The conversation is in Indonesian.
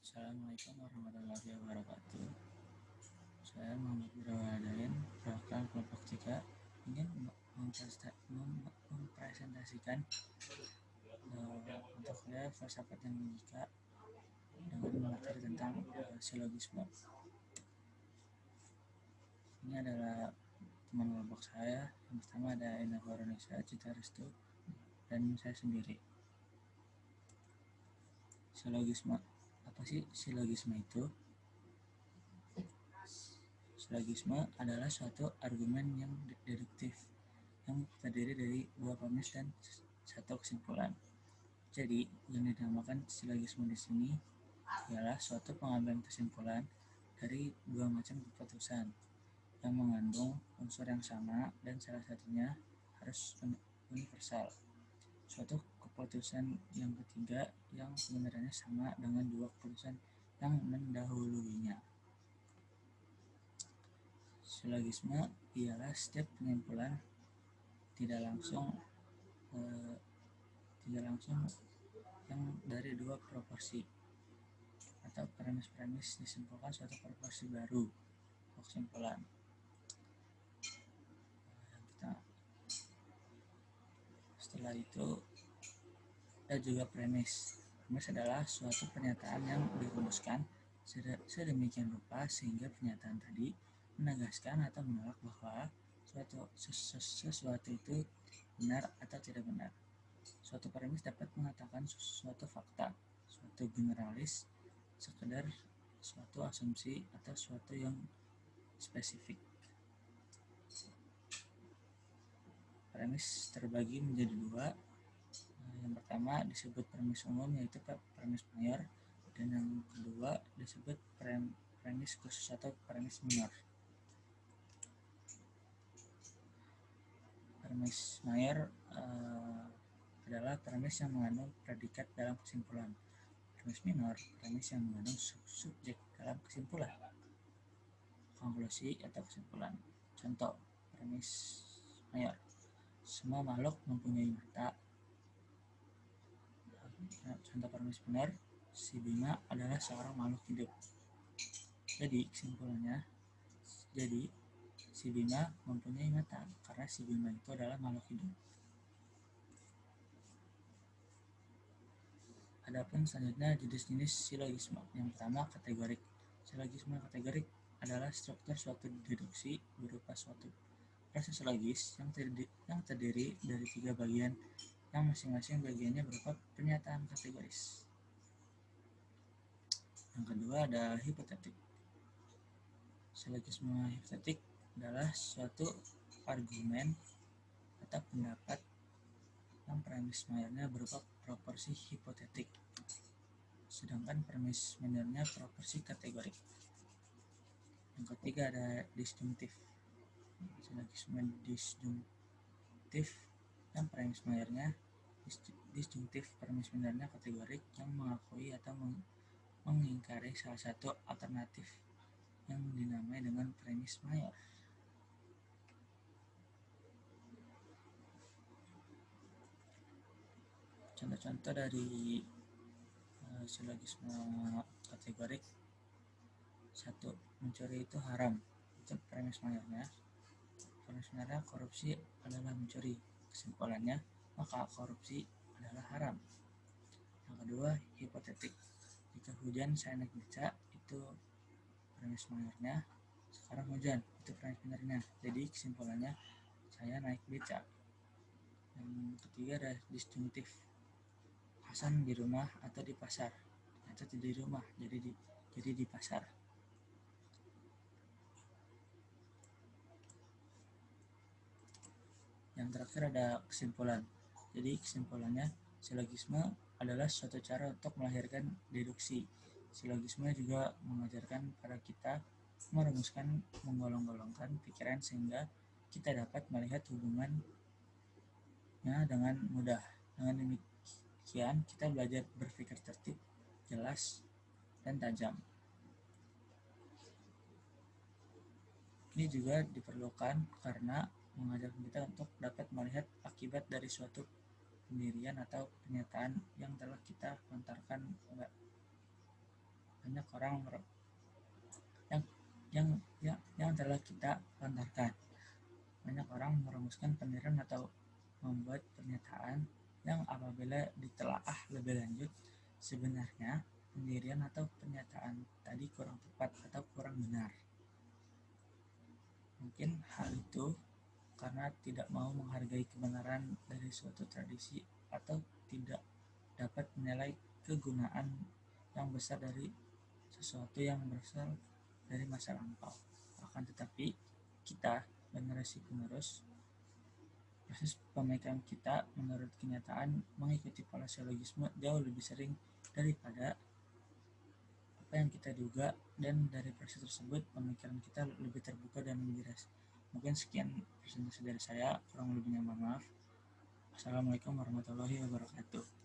Assalamualaikum warahmatullahi wabarakatuh. Saya Muhammad Irawadain, perwakilan kelompok 3, ingin mempresentasikan mata kuliah filsafat dan logika dengan materi tentang silogisme. Ini adalah teman kelompok saya. Yang pertama ada Ena Veronica Cita Restu dan saya sendiri. Silogisme. Apa sih silogisme itu? Silogisme adalah suatu argumen yang deduktif yang terdiri dari dua premis dan satu kesimpulan. Jadi, yang dinamakan silogisme di sini ialah suatu pengambilan kesimpulan dari dua macam keputusan yang mengandung unsur yang sama dan salah satunya harus universal. Suatu keputusan yang ketiga yang sebenarnya sama dengan dua keputusan yang mendahuluinya. Silogisme ialah setiap penyimpulan tidak langsung yang dari dua proporsi atau premis-premis disimpulkan suatu proporsi baru kesimpulan. Setelah itu ada juga premis. Premis adalah suatu pernyataan yang dirumuskan sedemikian rupa sehingga pernyataan tadi menegaskan atau menolak bahwa sesuatu itu benar atau tidak benar. Suatu premis dapat mengatakan suatu fakta, suatu generalis, sekedar suatu asumsi atau suatu yang spesifik. Premis terbagi menjadi dua. Yang pertama disebut premis umum, yaitu premis mayor, dan yang kedua disebut premis khusus atau premis minor. Premis mayor adalah premis yang mengandung predikat dalam kesimpulan. Premis minor, premis yang mengandung subjek dalam kesimpulan, konklusi atau kesimpulan. Contoh premis mayor: semua makhluk mempunyai mata. Contoh premis minor: si Bima adalah seorang makhluk hidup. Jadi kesimpulannya, si Bima mempunyai mata karena si Bima itu adalah makhluk hidup. Adapun selanjutnya jenis-jenis silogisme. Yang pertama, kategorik. Silogisme kategorik adalah struktur suatu deduksi berupa suatu proses logis yang terdiri dari 3 bagian yang masing-masing bagiannya berupa pernyataan kategoris. Yang kedua ada hipotetik. Silogisme hipotetik adalah suatu argumen atau pendapat yang premis mayornya berupa proporsi hipotetik, sedangkan premis minornya proporsi kategorik. Yang ketiga ada disjunktif. Silogisme disjunktif yang premis mayornya disjunktif, premis minornya kategorik yang mengakui atau mengingkari salah satu alternatif yang dinamai dengan premis mayor. Contoh-contoh dari silogisme kategorik: 1. Mencuri itu haram. Itu premis mayornya. Premis minornya korupsi adalah mencuri. Kesimpulannya, maka korupsi adalah haram. Yang kedua, hipotetik. Jika hujan saya naik beca, itu premis mayornya. Sekarang hujan, itu premis minornya. Jadi kesimpulannya, saya naik beca. Yang ketiga ada disjunktif. Hasan di rumah atau di pasar. Atau di rumah, jadi di pasar. Yang terakhir ada kesimpulan. Jadi kesimpulannya, silogisme adalah suatu cara untuk melahirkan deduksi. Silogisme juga mengajarkan pada kita merumuskan, menggolong-golongkan pikiran sehingga kita dapat melihat hubungannya dengan mudah. Dengan demikian kita belajar berpikir tertib, jelas, dan tajam. Ini juga diperlukan karena mengajarkan kita untuk dapat melihat akibat dari suatu pendirian atau pernyataan yang telah kita lontarkan banyak orang yang yang telah kita lontarkan. Banyak orang merumuskan pendirian atau membuat pernyataan yang apabila ditelaah lebih lanjut, sebenarnya pendirian atau pernyataan tadi kurang tepat atau kurang benar. Mungkin hal itu karena tidak mau menghargai kebenaran dari suatu tradisi atau tidak dapat menilai kegunaan yang besar dari sesuatu yang berasal dari masa lampau. Akan tetapi, kita, generasi penerus, proses pemikiran kita menurut kenyataan mengikuti pola silogisme jauh lebih sering daripada apa yang kita duga, dan dari proses tersebut pemikiran kita lebih terbuka dan lebih jelas. Mungkin sekian presentasi dari saya, kurang lebihnya mohon maaf. Assalamualaikum warahmatullahi wabarakatuh.